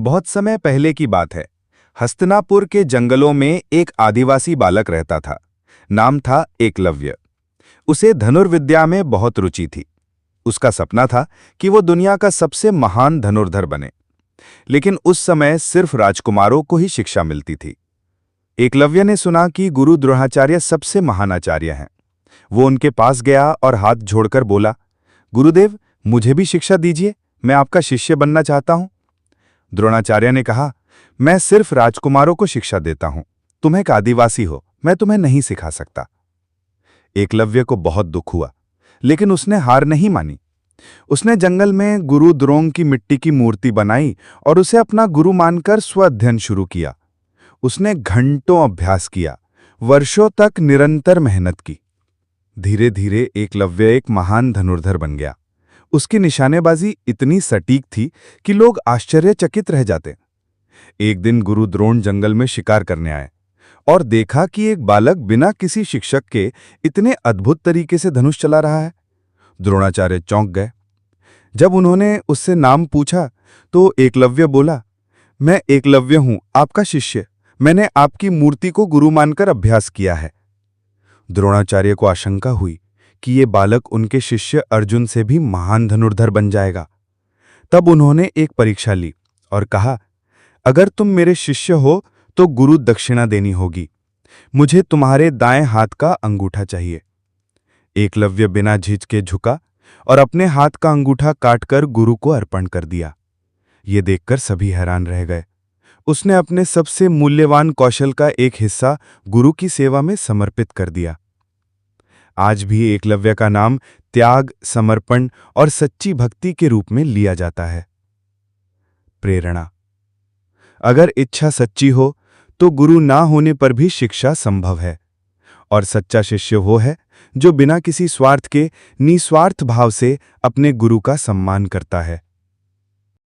बहुत समय पहले की बात है। हस्तिनापुर के जंगलों में एक आदिवासी बालक रहता था। नाम था एकलव्य। उसे धनुर्विद्या में बहुत रुचि थी। उसका सपना था कि वो दुनिया का सबसे महान धनुर्धर बने। लेकिन उस समय सिर्फ राजकुमारों को ही शिक्षा मिलती थी। एकलव्य ने सुना कि गुरु द्रोणाचार्य सबसे महान आचार्य हैं। वो उनके पास गया और हाथ जोड़कर बोला, गुरुदेव, मुझे भी शिक्षा दीजिए, मैं आपका शिष्य बनना चाहता हूं। द्रोणाचार्य ने कहा, मैं सिर्फ राजकुमारों को शिक्षा देता हूं। तुम एक आदिवासी हो, मैं तुम्हें नहीं सिखा सकता। एकलव्य को बहुत दुख हुआ, लेकिन उसने हार नहीं मानी। उसने जंगल में गुरु द्रोण की मिट्टी की मूर्ति बनाई और उसे अपना गुरु मानकर स्वाध्ययन शुरू किया। उसने घंटों अभ्यास किया, वर्षों तक निरंतर मेहनत की। धीरे धीरे एकलव्य एक महान धनुर्धर बन गया। उसकी निशानेबाजी इतनी सटीक थी कि लोग आश्चर्यचकित रह जाते। एक दिन गुरु द्रोण जंगल में शिकार करने आए और देखा कि एक बालक बिना किसी शिक्षक के इतने अद्भुत तरीके से धनुष चला रहा है। द्रोणाचार्य चौंक गए। जब उन्होंने उससे नाम पूछा तो एकलव्य बोला, मैं एकलव्य हूं, आपका शिष्य। मैंने आपकी मूर्ति को गुरु मानकर अभ्यास किया है। द्रोणाचार्य को आशंका हुई कि ये बालक उनके शिष्य अर्जुन से भी महान धनुर्धर बन जाएगा। तब उन्होंने एक परीक्षा ली और कहा, अगर तुम मेरे शिष्य हो तो गुरु दक्षिणा देनी होगी। मुझे तुम्हारे दाएं हाथ का अंगूठा चाहिए। एकलव्य बिना झिझके झुका और अपने हाथ का अंगूठा काटकर गुरु को अर्पण कर दिया। ये देखकर सभी हैरान रह गए। उसने अपने सबसे मूल्यवान कौशल का एक हिस्सा गुरु की सेवा में समर्पित कर दिया। आज भी एकलव्य का नाम त्याग, समर्पण और सच्ची भक्ति के रूप में लिया जाता है। प्रेरणा। अगर इच्छा सच्ची हो तो गुरु ना होने पर भी शिक्षा संभव है। और सच्चा शिष्य वो है जो बिना किसी स्वार्थ के निस्वार्थ भाव से अपने गुरु का सम्मान करता है।